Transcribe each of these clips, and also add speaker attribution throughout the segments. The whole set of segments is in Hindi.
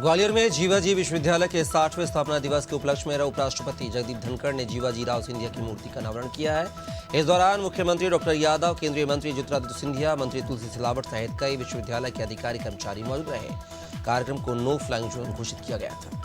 Speaker 1: ग्वालियर में जीवाजी विश्वविद्यालय के 60वें स्थापना दिवस के उपलक्ष्य में उपराष्ट्रपति जगदीप धनखड़ ने जीवाजी राव सिंधिया की मूर्ति का अनावरण किया है। इस दौरान मुख्यमंत्री डॉक्टर यादव, केंद्रीय मंत्री ज्योतिरादित्य सिंधिया, मंत्री तुलसी सिलावट सहित कई विश्वविद्यालय के अधिकारी कर्मचारी मौजूद रहे। कार्यक्रम को नो फ्लाइंग जोन घोषित किया गया था।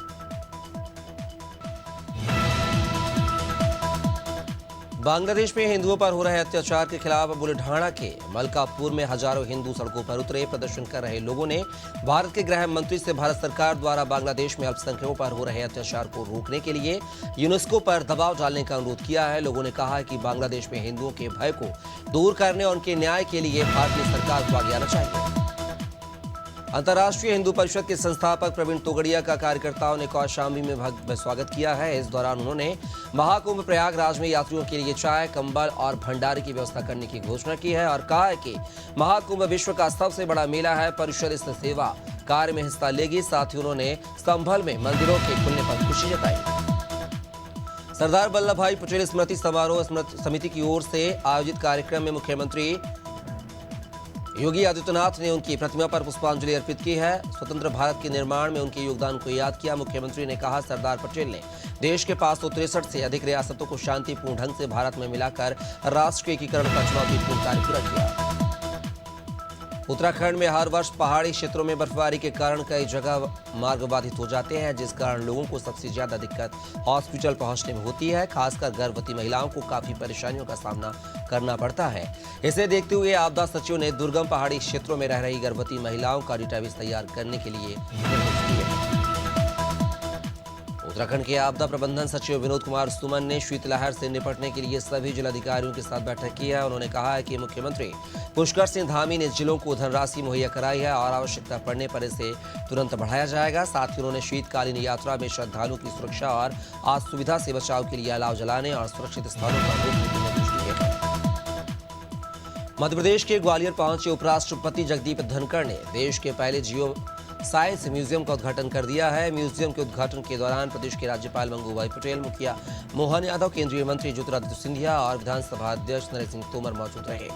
Speaker 1: बांग्लादेश में हिंदुओं पर हो रहे अत्याचार के खिलाफ बुलढाणा के मलकापुर में हजारों हिंदू सड़कों पर उतरे। प्रदर्शन कर रहे लोगों ने भारत के गृह मंत्री से भारत सरकार द्वारा बांग्लादेश में अल्पसंख्यकों पर हो रहे अत्याचार को रोकने के लिए यूनेस्को पर दबाव डालने का अनुरोध किया है। लोगों ने कहा है कि बांग्लादेश में हिंदुओं के भय को दूर करने और उनके न्याय के लिए भारतीय सरकार को आगे आना चाहिए। अंतर्राष्ट्रीय हिंदू परिषद के संस्थापक प्रवीण तोगड़िया का कार्यकर्ताओं ने कौशाम्बी में भव्य स्वागत किया है। इस दौरान उन्होंने महाकुंभ प्रयागराज में यात्रियों के लिए चाय, कंबल और भंडारे की व्यवस्था करने की घोषणा की है और कहा है कि महाकुंभ विश्व का सबसे बड़ा मेला है। परिषद इस सेवा कार्य में हिस्सा लेगी। साथ ही उन्होंने संभल में मंदिरों के खुलने पर खुशी जताई। सरदार वल्लभ भाई पटेल स्मृति समारोह समिति की ओर से आयोजित कार्यक्रम में मुख्यमंत्री योगी आदित्यनाथ ने उनकी प्रतिमा पर पुष्पांजलि अर्पित की है। स्वतंत्र भारत के निर्माण में उनके योगदान को याद किया। मुख्यमंत्री ने कहा, सरदार पटेल ने देश के 563 से अधिक रियासतों को शांतिपूर्ण ढंग से भारत में मिलाकर राष्ट्र के एकीकरण का चुनौतीपूर्ण कार्य पूरा किया। उत्तराखंड में हर वर्ष पहाड़ी क्षेत्रों में बर्फबारी के कारण कई जगह मार्ग बाधित हो जाते हैं, जिस कारण लोगों को सबसे ज्यादा दिक्कत हॉस्पिटल पहुंचने में होती है। खासकर गर्भवती महिलाओं को काफी परेशानियों का सामना करना पड़ता है। इसे देखते हुए आपदा सचिव ने दुर्गम पहाड़ी क्षेत्रों में रह रही गर्भवती महिलाओं का डेटाबेस तैयार करने के लिए निर्देश दिए। उत्तराखंड के आपदा प्रबंधन सचिव विनोद कुमार सुमन ने शीतलहर से निपटने के लिए सभी जिलाधिकारियों के साथ बैठक की है। उन्होंने कहा है कि मुख्यमंत्री पुष्कर सिंह धामी ने जिलों को धनराशि मुहैया कराई है और आवश्यकता पड़ने पर इसे तुरंत बढ़ाया जाएगा। साथ ही उन्होंने शीतकालीन यात्रा में श्रद्धालुओं की सुरक्षा और असुविधा से बचाव के लिए अलाव जलाने और सुरक्षित स्थानों पर रोकने की निर्देश दिए हैं। मध्य प्रदेश के ग्वालियर पहुंचे उपराष्ट्रपति जगदीप धनखड़ ने देश के पहले जियो साइंस म्यूजियम का उद्घाटन कर दिया है। म्यूजियम के उद्घाटन के दौरान प्रदेश के राज्यपाल मंगू भाई पटेल, मुखिया मोहन यादव, केंद्रीय मंत्री ज्योतिरादित्य सिंधिया और विधानसभा अध्यक्ष नरेंद्र सिंह तोमर मौजूद रहे।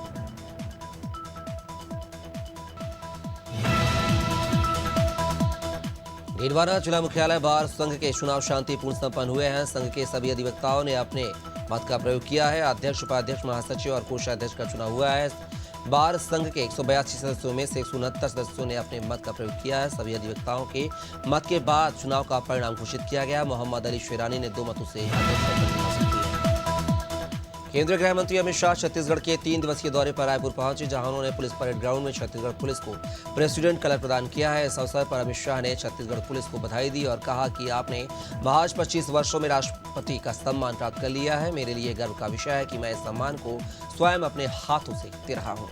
Speaker 1: नीलवाना जिला मुख्यालय बार संघ के चुनाव शांतिपूर्ण संपन्न हुए हैं। संघ के सभी अधिवक्ताओं ने अपने मत का प्रयोग किया है। अध्यक्ष, उपाध्यक्ष, महासचिव और कोषाध्यक्ष का चुनाव हुआ है। बार संघ के 182 सदस्यों में से 169 सदस्यों ने अपने मत का प्रयोग किया है। सभी अधिवक्ताओं के मत के बाद चुनाव का परिणाम घोषित किया गया। मोहम्मद अली शेरानी ने 2 मतों से अध्यक्ष पद पर हासिल की है। केंद्रीय गृह मंत्री अमित शाह छत्तीसगढ़ के 3 दिवसीय दौरे पर रायपुर पहुंचे, जहां उन्होंने पुलिस परेड ग्राउंड में छत्तीसगढ़ पुलिस को प्रेसिडेंट कलर प्रदान किया है। इस अवसर पर अमित शाह ने छत्तीसगढ़ पुलिस को बधाई दी और कहा कि आपने महज 25 वर्षों में राष्ट्रपति का सम्मान प्राप्त कर लिया है। मेरे लिए गर्व का विषय है कि मैं इस सम्मान को स्वयं अपने हाथों से दे रहा हूं।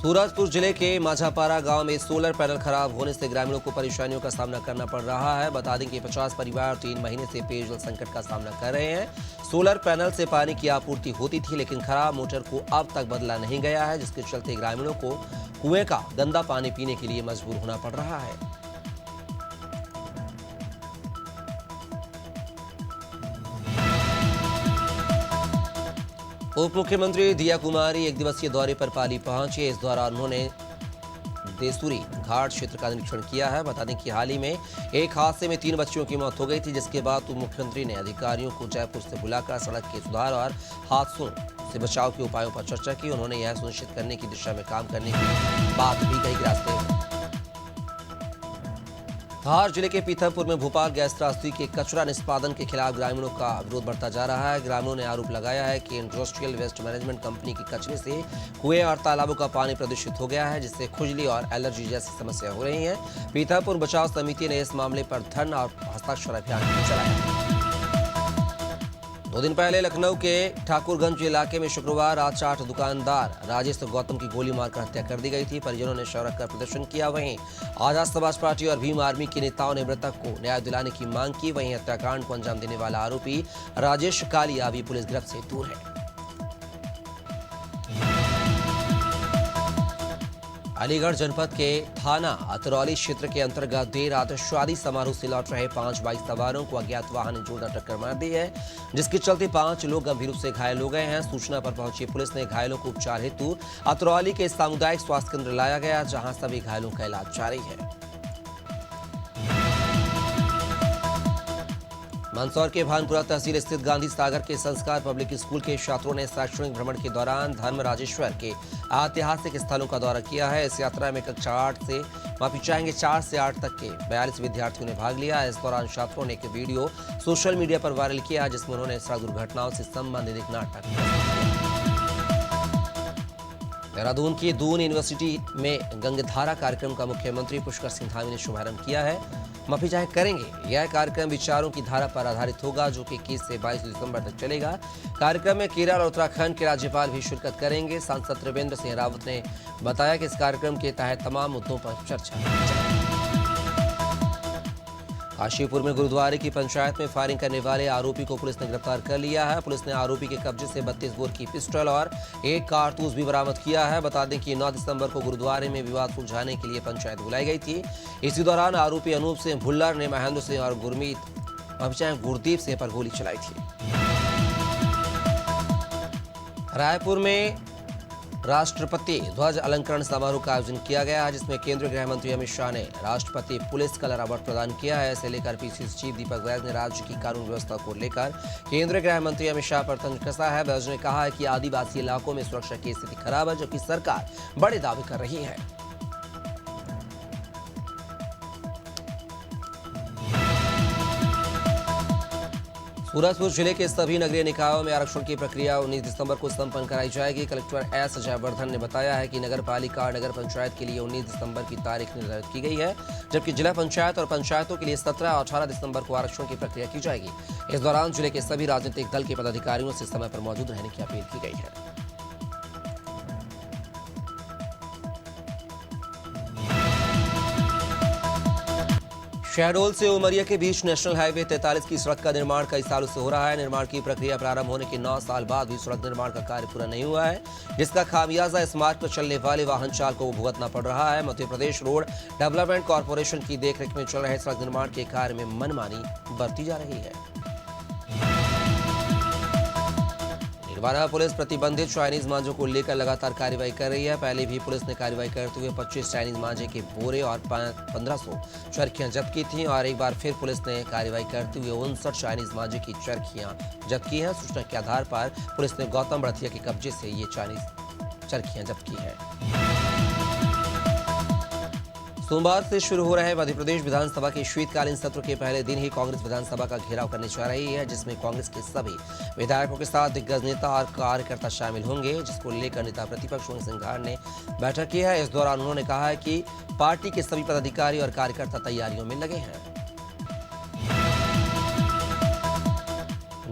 Speaker 1: सूरजपुर जिले के माझापारा गांव में सोलर पैनल खराब होने से ग्रामीणों को परेशानियों का सामना करना पड़ रहा है। बता दें कि 50 परिवार 3 महीने से पेयजल संकट का सामना कर रहे हैं। सोलर पैनल से पानी की आपूर्ति होती थी, लेकिन खराब मोटर को अब तक बदला नहीं गया है, जिसके चलते ग्रामीणों को कुएं का गंदा पानी पीने के लिए मजबूर होना पड़ रहा है। उप मुख्यमंत्री दिया कुमारी 1 दिवसीय दौरे पर पाली पहुंचे। इस दौरान उन्होंने देसूरी घाट क्षेत्र का निरीक्षण किया है। बता दें कि हाल ही में एक हादसे में 3 बच्चियों की मौत हो गई थी, जिसके बाद उप मुख्यमंत्री ने अधिकारियों को जयपुर से बुलाकर सड़क के सुधार और हादसों से बचाव के उपायों पर चर्चा की। उन्होंने यह सुनिश्चित करने की दिशा में काम करने की बात भी कही कि रास्ते धार जिले के पीथमपुर में भोपाल गैस त्रासदी के कचरा निष्पादन के खिलाफ ग्रामीणों का विरोध बढ़ता जा रहा है। ग्रामीणों ने आरोप लगाया है कि इंडस्ट्रियल वेस्ट मैनेजमेंट कंपनी के कचरे से कुएं और तालाबों का पानी प्रदूषित हो गया है, जिससे खुजली और एलर्जी जैसी समस्या हो रही है। पीथमपुर बचाव समिति ने इस मामले पर धरना और हस्ताक्षर अभियान चलाया। 2 दिन पहले लखनऊ के ठाकुरगंज इलाके में शुक्रवार रात 8 दुकानदार राजेश गौतम की गोली मारकर हत्या कर दी गई थी। परिजनों ने शव रखकर प्रदर्शन किया। वहीं आजाद समाज पार्टी और भीम आर्मी के नेताओं ने मृतक को न्याय दिलाने की मांग की। वहीं हत्याकांड को अंजाम देने वाला आरोपी राजेश कालिया अभी पुलिस गिरफ्त से दूर है। अलीगढ़ जनपद के थाना अतरौली क्षेत्र के अंतर्गत देर रात शादी समारोह से लौट रहे 5 बाइक सवारों को अज्ञात वाहन ने जोरदार टक्कर मार दी है, जिसके चलते 5 लोग गंभीर रूप से घायल हो गए हैं। सूचना पर पहुंची पुलिस ने घायलों को उपचार हेतु अतरौली के सामुदायिक स्वास्थ्य केंद्र लाया गया, जहां सभी घायलों का इलाज जारी है। मंदसौर के भानपुरा तहसील स्थित गांधी सागर के संस्कार पब्लिक स्कूल के छात्रों ने शैक्षणिक भ्रमण के दौरान धर्म राजेश्वर के ऐतिहासिक स्थलों का दौरा किया है। इस यात्रा में कक्षा 4 से 8 तक के 42 विद्यार्थियों ने भाग लिया। इस दौरान छात्रों ने एक वीडियो सोशल मीडिया पर वायरल किया, जिसमें उन्होंने सड़क दुर्घटनाओं से संबंधित एक नाटक किया। देहरादून की दून यूनिवर्सिटी में गंगधारा कार्यक्रम का मुख्यमंत्री पुष्कर सिंह धामी ने शुभारंभ किया है। माफी चाहे करेंगे, यह कार्यक्रम विचारों की धारा पर आधारित होगा, जो कि 21 से 22 दिसंबर तक चलेगा। कार्यक्रम में केरल और उत्तराखंड के राज्यपाल भी शिरकत करेंगे। सांसद त्रिवेंद्र सिंह रावत ने बताया कि इस कार्यक्रम के तहत तमाम मुद्दों पर चर्चा की जाएगी। काशीपुर में गुरुद्वारे की पंचायत में फायरिंग करने वाले आरोपी को पुलिस ने गिरफ्तार कर लिया है। पुलिस ने आरोपी के कब्जे से 32 बोर की पिस्टल और एक कारतूस भी बरामद किया है। बता दें कि 9 दिसंबर को गुरुद्वारे में विवाद सुलझाने के लिए पंचायत बुलाई गई थी। इसी दौरान आरोपी अनूप सिंह भुल्लर ने महेंद्र सिंह और गुरदीप सिंह पर गोली चलाई थी। रायपुर में राष्ट्रपति ध्वज अलंकरण समारोह का आयोजन किया गया है, जिसमें केंद्रीय गृह मंत्री अमित शाह ने राष्ट्रपति पुलिस कलर अवार्ड प्रदान किया है। इसे लेकर पीसीसी चीफ दीपक बैज ने राज्य की कानून व्यवस्था को लेकर केंद्रीय गृह मंत्री अमित शाह पर तंज कसा है। बैज ने कहा है कि आदिवासी इलाकों में सुरक्षा की स्थिति खराब है, जबकि सरकार बड़े दावे कर रही है। सूरजपुर जिले के सभी नगरीय निकायों में आरक्षण की प्रक्रिया 19 दिसंबर को संपन्न कराई जाएगी। कलेक्टर एस जयवर्धन ने बताया है कि नगर पालिका और नगर पंचायत के लिए 19 दिसंबर की तारीख निर्धारित की गई है, जबकि जिला पंचायत और पंचायतों के लिए 17 और 18 दिसंबर को आरक्षण की प्रक्रिया की जाएगी। इस दौरान जिले के सभी राजनीतिक दल के पदाधिकारियों से समय पर मौजूद रहने की अपील की गई है। शहडोल से उमरिया के बीच नेशनल हाईवे 43 की सड़क का निर्माण कई सालों से हो रहा है। निर्माण की प्रक्रिया प्रारंभ होने के 9 साल बाद भी सड़क निर्माण का कार्य पूरा नहीं हुआ है, जिसका खामियाजा इस मार्ग पर चलने वाले वाहन चालकों को भुगतना पड़ रहा है। Madhya Pradesh road development corporation की देखरेख में चल रहे सड़क निर्माण के कार्य में मनमानी बरती जा रही है। निर्वाणा पुलिस प्रतिबंधित चाइनीज मांझों को लेकर लगातार कार्रवाई कर रही है। पहले भी पुलिस ने कार्रवाई करते हुए 25 चाइनीज मांझे के बोरे और 1500 चरखियां जब्त की थी, और एक बार फिर पुलिस ने कार्रवाई करते हुए 59 चाइनीज मांझे की चरखियां जब्त की हैं। सूचना के आधार पर पुलिस ने गौतम बड़थिया के कब्जे से ये चाइनीज चरखियां जब्त की है। सोमवार से शुरू हो रहे मध्य प्रदेश विधानसभा के शीतकालीन सत्र के पहले दिन ही कांग्रेस विधानसभा का घेराव करने जा रही है, जिसमें कांग्रेस के सभी विधायकों के साथ दिग्गज नेता और कार्यकर्ता शामिल होंगे, जिसको लेकर नेता प्रतिपक्ष वरुण सिंघार ने बैठक की है। इस दौरान उन्होंने कहा है कि पार्टी के सभी पदाधिकारी और कार्यकर्ता तैयारियों में लगे हैं।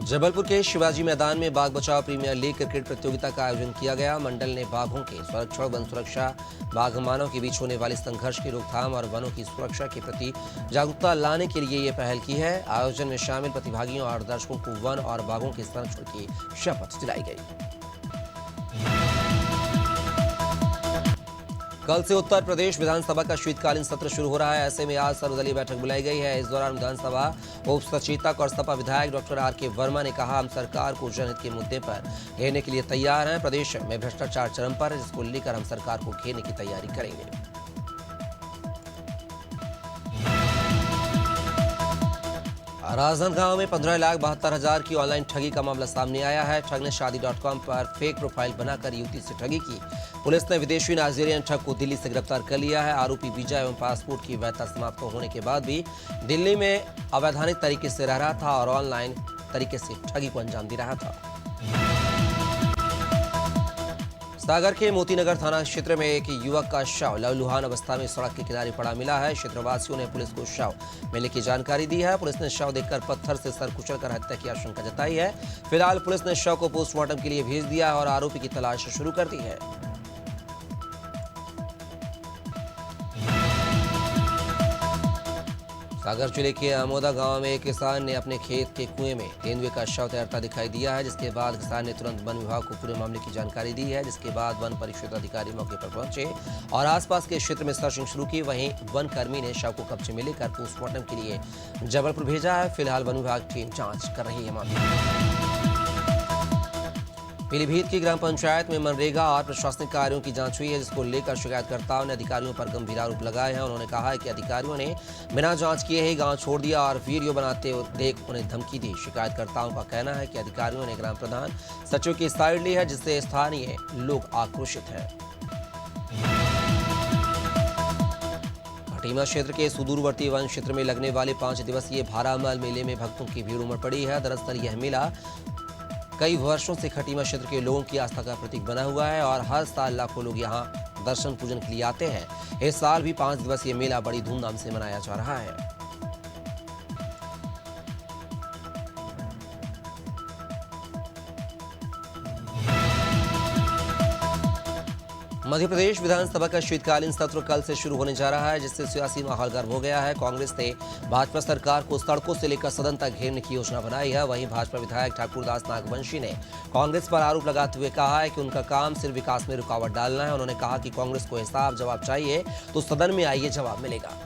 Speaker 1: जबलपुर के शिवाजी मैदान में बाघ बचाओ प्रीमियर लीग क्रिकेट प्रतियोगिता का आयोजन किया गया। मंडल ने बाघों के संरक्षण, वन सुरक्षा, बाघ मानव के बीच होने वाले संघर्ष की रोकथाम और वनों की सुरक्षा के प्रति जागरूकता लाने के लिए ये पहल की है। आयोजन में शामिल प्रतिभागियों और दर्शकों को वन और बाघों के संरक्षण की शपथ दिलाई गई। कल से उत्तर प्रदेश विधानसभा का शीतकालीन सत्र शुरू हो रहा है। ऐसे में आज सर्वदलीय बैठक बुलाई गई है। इस दौरान विधानसभा उप सचेतक और सपा विधायक डॉक्टर आर के वर्मा ने कहा, हम सरकार को जनहित के मुद्दे पर घेरने के लिए तैयार हैं। प्रदेश में भ्रष्टाचार चरम पर है, जिसको लेकर हम सरकार को घेरने की तैयारी करेंगे। राजनांदगांव में 15,72,000 की ऑनलाइन ठगी का मामला सामने आया है। ठग ने शादी.com पर फेक प्रोफाइल बनाकर युवती से ठगी की। पुलिस ने विदेशी नाइजीरियन ठग को दिल्ली से गिरफ्तार कर लिया है। आरोपी वीजा एवं पासपोर्ट की वैधता समाप्त होने के बाद भी दिल्ली में अवैधानिक तरीके से रह रहा था और ऑनलाइन तरीके से ठगी को अंजाम दे रहा था। सागर के मोतीनगर थाना क्षेत्र में एक युवक का शव लहूलुहान अवस्था में सड़क के किनारे पड़ा मिला है। क्षेत्रवासियों ने पुलिस को शव मिलने की जानकारी दी है। पुलिस ने शव देखकर पत्थर से सर कुचलकर हत्या की आशंका जताई है। फिलहाल पुलिस ने शव को पोस्टमार्टम के लिए भेज दिया और आरोपी की तलाश शुरू कर दी है। सागर जिले के आमोदा गांव में एक किसान ने अपने खेत के कुएं में तेंदुए का शव तैरता दिखाई दिया है, जिसके बाद किसान ने तुरंत वन विभाग को पूरे मामले की जानकारी दी है, जिसके बाद वन परिक्षेत्र अधिकारी मौके पर पहुंचे और आसपास के क्षेत्र में सर्चिंग शुरू की। वहीं वन कर्मी ने शव को कब्जे में लेकर पोस्टमार्टम के लिए जबलपुर भेजा है। फिलहाल वन विभाग टीम जाँच कर रही है मामले। पीलीभीत की ग्राम पंचायत में मनरेगा और प्रशासनिक कार्यों की जांच हुई है, जिसको लेकर शिकायतकर्ताओं ने अधिकारियों पर गंभीर आरोप लगाए हैं। उन्होंने कहा है कि अधिकारियों ने बिना जांच किए ही गांव छोड़ दिया और वीडियो बनाते देख उन्हें धमकी दी। शिकायतकर्ताओं का कहना है कि अधिकारियों ने ग्राम प्रधान सचिव की साइड ली है, जिससे स्थानीय लोग आक्रोशित हैं। खटीमा क्षेत्र के सुदूरवर्ती वन क्षेत्र में लगने वाले 5 दिवसीय भारामल मेले में भक्तों की भीड़ उमड़ पड़ी है। दरअसल यह मेला कई वर्षों से खटीमा क्षेत्र के लोगों की आस्था का प्रतीक बना हुआ है और हर साल लाखों लोग यहां दर्शन पूजन के लिए आते हैं। इस साल भी 5 दिवसीय मेला बड़ी धूमधाम से मनाया जा रहा है। मध्य प्रदेश विधानसभा का शीतकालीन सत्र कल से शुरू होने जा रहा है, जिससे सियासी माहौल गर्म हो गया है। कांग्रेस ने भाजपा सरकार को सड़कों से लेकर सदन तक घेरने की योजना बनाई है। वहीं भाजपा विधायक ठाकुरदास नागवंशी ने कांग्रेस पर आरोप लगाते हुए कहा है कि उनका काम सिर्फ विकास में रुकावट डालना है। उन्होंने कहा कि कांग्रेस को हिसाब जवाब चाहिए तो सदन में आइए, जवाब मिलेगा।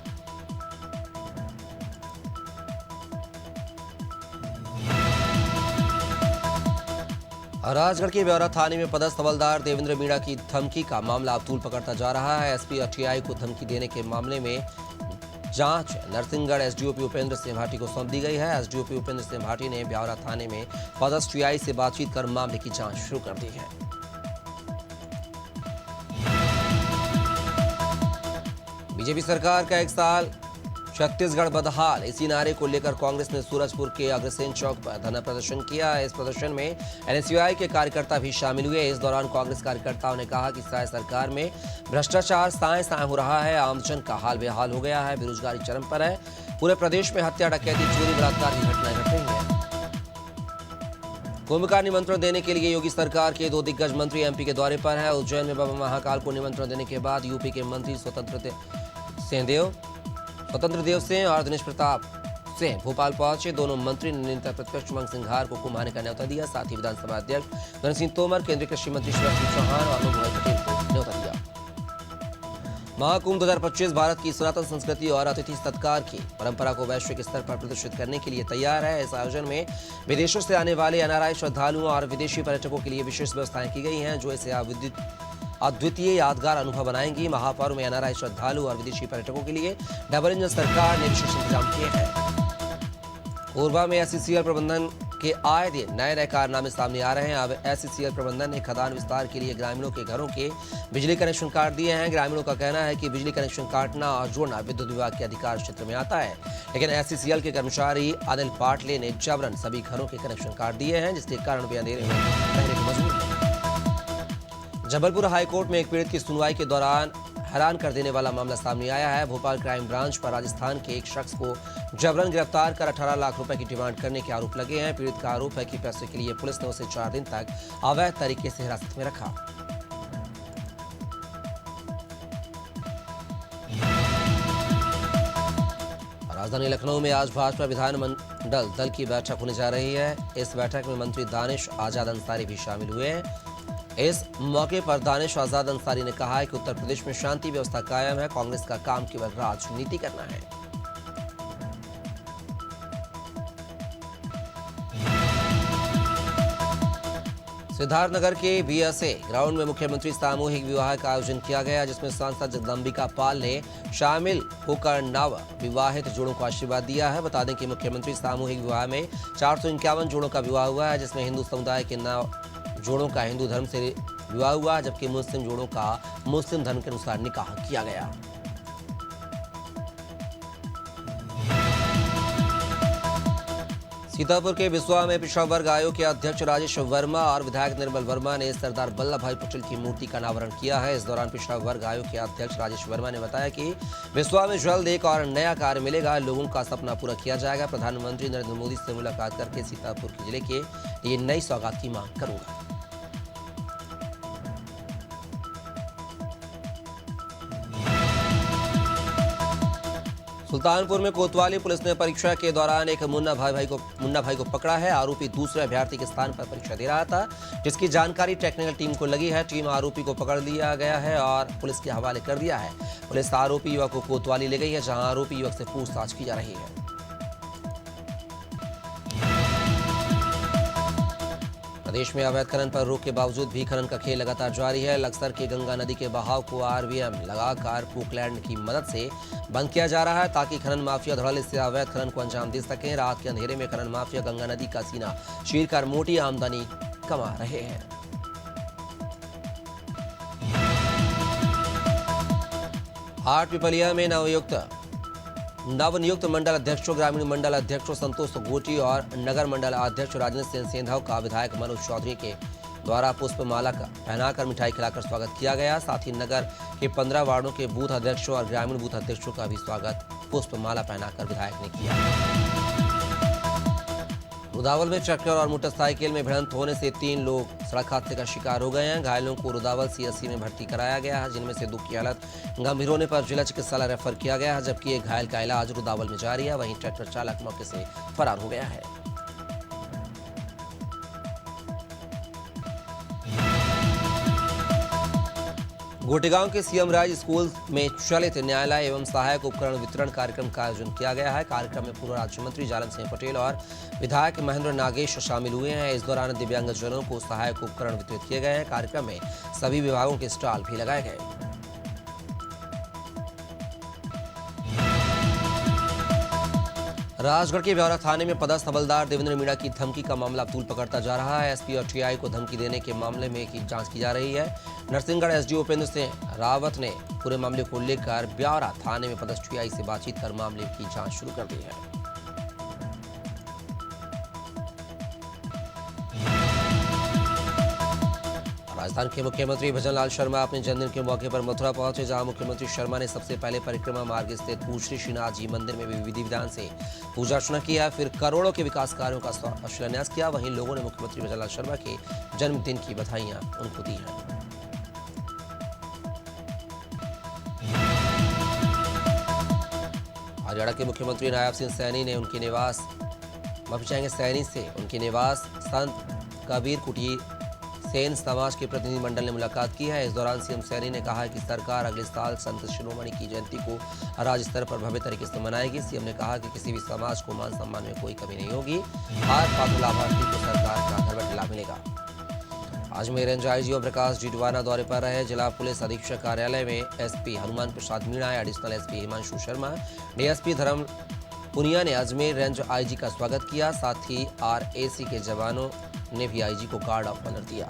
Speaker 1: राजगढ़ के ब्यौरा थाने में पदस्थ हवलदार देवेंद्र मीणा की धमकी का मामला अब तूल पकड़ता जा रहा है। एसपी टीआई को धमकी देने के मामले में जांच नरसिंहगढ़ एसडीओपी उपेंद्र सिंह भाटी को सौंप दी गई है। एसडीओपी उपेंद्र सिंह भाटी ने ब्यौरा थाने में पदस्थ टीआई से बातचीत कर मामले की जांच शुरू कर दी है। बीजेपी सरकार का 1 साल छत्तीसगढ़ बदहाल, इसी नारे को लेकर कांग्रेस ने सूरजपुर के अग्रसेन चौक पर धरना प्रदर्शन किया। इस प्रदर्शन में एनएसयूआई के कार्यकर्ता भी शामिल हुए। इस दौरान कांग्रेस कार्यकर्ताओं ने कहा कि साय सरकार में भ्रष्टाचार साय साय हो रहा है, आमजन का हाल बेहाल हो गया है, बेरोजगारी चरम पर है, पूरे प्रदेश में हत्या, डकैती, चोरी, बलात्कार की घटनाएं घट रही हैं। कुंभ का निमंत्रण देने के लिए योगी सरकार के 2 दिग्गज मंत्री एमपी के दौरे पर है। उज्जैन में बाबा महाकाल को निमंत्रण देने के बाद यूपी के मंत्री स्वतंत्र देव सिंह और दिनेश प्रताप सिंह भोपाल पहुंचे। दोनों मंत्री ने नेता प्रतिपक्ष उमंग सिंघार को कुंभ आने का न्योता दिया। साथ ही विधानसभा अध्यक्ष नरेंद्र सिंह तोमर, केंद्रीय कृषि मंत्री शिवराज सिंह चौहान और अनुभव पटेल को न्योता दिया। महाकुंभ 2025 भारत की सनातन संस्कृति और अतिथि सत्कार की परंपरा को वैश्विक स्तर पर प्रदर्शित करने के लिए तैयार है। इस आयोजन में विदेशों से आने वाले एनआरआई श्रद्धालुओं और विदेशी पर्यटकों के लिए विशेष व्यवस्थाएं की गई हैं, जो इसे अद्वितीय यादगार अनुभव बनाएंगी। महापर्व में एनआरआई श्रद्धालु और विदेशी पर्यटकों के लिए डबल इंजन सरकार ने विशेष इंतजाम किए हैं। कोरबा में एसईसीएल प्रबंधन के आए दिन नए कारनामे सामने आ रहे हैं। अब एसईसीएल प्रबंधन ने खदान विस्तार के लिए ग्रामीणों के घरों के बिजली कनेक्शन काट दिए हैं। ग्रामीणों का कहना है कि बिजली कनेक्शन काटना और जोड़ना विद्युत विभाग के अधिकार क्षेत्र में आता है, लेकिन एसईसीएल के कर्मचारी अनिल पाटले ने जबरन सभी घरों के कनेक्शन काट दिए हैं, जिसके कारण वे अंधेरे में रहने को मजबूर हैं। जबलपुर हाईकोर्ट में एक पीड़ित की सुनवाई के दौरान हैरान कर देने वाला मामला सामने आया है। भोपाल क्राइम ब्रांच पर राजस्थान के एक शख्स को जबरन गिरफ्तार कर 18 लाख रुपए की डिमांड करने के आरोप लगे हैं। पीड़ित का आरोप है कि पैसे के लिए पुलिस ने उसे 4 दिन तक अवैध तरीके से हिरासत में रखा। राजधानी लखनऊ में आज भाजपा विधानमंडल दल की बैठक होने जा रही है। इस बैठक में मंत्री दानिश आजाद अंसारी भी शामिल हुए हैं। इस मौके पर दानिश आजाद अंसारी ने कहा है कि उत्तर प्रदेश में शांति व्यवस्था कायम है, कांग्रेस का काम केवल राजनीति करना है। सिद्धार्थनगर के बीएसए ग्राउंड में मुख्यमंत्री सामूहिक विवाह का आयोजन किया गया, जिसमें सांसद जगदम्बिका पाल ने शामिल होकर नव विवाहित जोड़ों को आशीर्वाद दिया है। बता दें कि मुख्यमंत्री सामूहिक विवाह में 451 जोड़ों का विवाह हुआ है, जिसमें हिंदू समुदाय के 9 जोड़ों का हिंदू धर्म से विवाह हुआ, जबकि मुस्लिम जोड़ों का मुस्लिम धर्म के अनुसार निकाह किया गया। सीतापुर के बिस्वा में पिछड़ा वर्ग आयोग के अध्यक्ष राजेश वर्मा और विधायक निर्मल वर्मा ने सरदार वल्लभ भाई पटेल की मूर्ति का अनावरण किया है। इस दौरान पिछड़ा वर्ग आयोग के अध्यक्ष राजेश वर्मा ने बताया कि बिस्वा में जल्द एक और नया कार्य मिलेगा, लोगों का सपना पूरा किया जाएगा। प्रधानमंत्री नरेंद्र मोदी से मुलाकात करके सीतापुर के जिले के लिए नई सौगात की मांग करूंगा। सुल्तानपुर में कोतवाली पुलिस ने परीक्षा के दौरान एक मुन्ना भाई को पकड़ा है। आरोपी दूसरे अभ्यर्थी के स्थान पर परीक्षा दे रहा था, जिसकी जानकारी टेक्निकल टीम को लगी है। टीम आरोपी को पकड़ लिया गया है और पुलिस के हवाले कर दिया है। पुलिस आरोपी युवक को कोतवाली ले गई है, जहां आरोपी युवक से पूछताछ की जा रही है। प्रदेश में अवैध खनन पर रोक के बावजूद भी खनन का खेल लगातार जारी है। लक्सर के गंगा नदी के बहाव को आरवीएम लगाकर पुकलैंड की मदद से बंद किया जा रहा है, ताकि खनन माफिया धड़ल्ले से अवैध खनन को अंजाम दे सकें। रात के अंधेरे में खनन माफिया गंगा नदी का सीना चीरकर मोटी आमदनी कमा रहे हैं। हाट पिपलिया में नवनियुक्त मंडल अध्यक्षों, ग्रामीण मंडल अध्यक्षों संतोष गोटी और नगर मंडल अध्यक्ष राजेंद्र सिंह सेंधव का विधायक मनोज चौधरी के द्वारा पुष्पमाला का पहनाकर मिठाई खिलाकर स्वागत किया गया। साथ ही नगर के 15 वार्डों के बूथ अध्यक्षों और ग्रामीण बूथ अध्यक्षों का भी स्वागत पुष्पमाला पहनाकर विधायक ने किया। रुदावल में ट्रैक्टर और मोटरसाइकिल में भिड़ंत होने से 3 लोग सड़क हादसे का शिकार हो गए हैं। घायलों को रुदावल सीएससी में भर्ती कराया गया है, जिनमें से 2 की हालत गंभीर होने पर जिला चिकित्सालय रेफर किया गया है, जबकि एक घायल का इलाज रुदावल में जारी है। वहीं ट्रैक्टर चालक मौके से फरार हो गया है। गोटेगांव के सीएम राज स्कूल में चलित न्यायालय एवं सहायक उपकरण वितरण कार्यक्रम का आयोजन किया गया है। कार्यक्रम में पूर्व राज्य मंत्री जालन सिंह पटेल और विधायक महेंद्र नागेश शामिल हुए हैं। इस दौरान दिव्यांगजनों को सहायक उपकरण वितरित किए गए हैं। कार्यक्रम में सभी विभागों के स्टॉल भी लगाए गए। राजगढ़ के ब्यौरा थाने में पदस्थ हवलदार देवेंद्र मीणा की धमकी का मामला अब तूल पकड़ता जा रहा है। एसपी और टीआई को धमकी देने के मामले में की जांच की जा रही है। नरसिंहगढ़ एसडीओ उपेंद्र सिंह रावत ने पूरे मामले को लेकर ब्यौरा थाने में पदस्थ टीआई से बातचीत कर मामले की जांच शुरू कर दी है। राजस्थान के मुख्यमंत्री भजनलाल शर्मा अपने जन्मदिन के मौके पर मथुरा पहुंचे, जहां मुख्यमंत्री शर्मा ने सबसे पहले परिक्रमा मार्ग स्थित पूछरी श्रीनाथ जी मंदिर में विधि विधान से पूजा अर्चना किया, फिर करोड़ों के विकास कार्यों का शिलान्यास किया। वहीं लोगों ने मुख्यमंत्री भजनलाल शर्मा के जन्मदिन की बधाइयां उनको दी हैं। हरियाणा के मुख्यमंत्री नायब सिंह सैनी ने उनके निवास संत कबीर कुटीर सेन समाज के प्रतिनिधि मंडल ने मुलाकात की है। इस दौरान सीएम सैनी ने कहा कि सरकार अगले साल संत शिरोमणि की जयंती को राज्य स्तर पर भव्य तरीके से मनाएगी। सीएम ने कहा कि किसी भी समाज को मान सम्मान में कोई कमी नहीं होगी। हर पात्र लाभार्थी को सरकार का घर बैठे लाभ मिलेगा। अजमेर रेंज आईजी ओम प्रकाश जिडवाना दौरे पर रहे। जिला पुलिस अधीक्षक कार्यालय में SP Hanuman Prasad Meena, additional SP Himanshu Sharma, DSP Dharm Punia ने अजमेर रेंज आईजी का स्वागत किया। साथ ही आरएसी के जवानों ने भी आईजी को गार्ड ऑफ ऑनर दिया।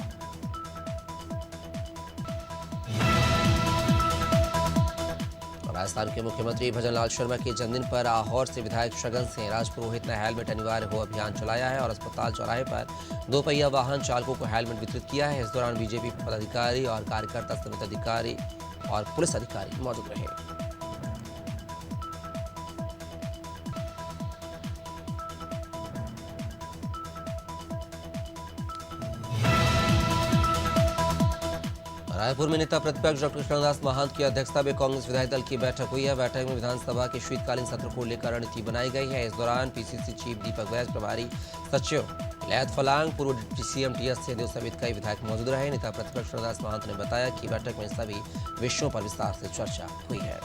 Speaker 1: राजस्थान के मुख्यमंत्री भजनलाल शर्मा के जन्मदिन पर आहोर से विधायक शगन सिंह राजपुरोहित ने हेलमेट अनिवार्य हो अभियान चलाया है और अस्पताल चौराहे पर 2 पहिया वाहन चालकों को हेलमेट वितरित किया है। इस दौरान बीजेपी पदाधिकारी और कार्यकर्ता समिति अधिकारी और पुलिस अधिकारी मौजूद रहे। रायपुर में नेता प्रतिपक्ष डॉक्टर कृष्णदास महंत की अध्यक्षता में कांग्रेस विधायक दल की बैठक हुई है। बैठक में विधानसभा के शीतकालीन सत्र को लेकर रणनीति बनाई गई है। इस दौरान पीसीसी चीफ दीपक वैस, प्रभारी सचिव लैथ फलांग, पूर्व सीएम टीएस सिंहदेव समेत कई विधायक मौजूद रहे। नेता प्रतिपक्ष कृष्णदास महंत ने बताया कि बैठक में सभी विषयों पर विस्तार से चर्चा हुई है।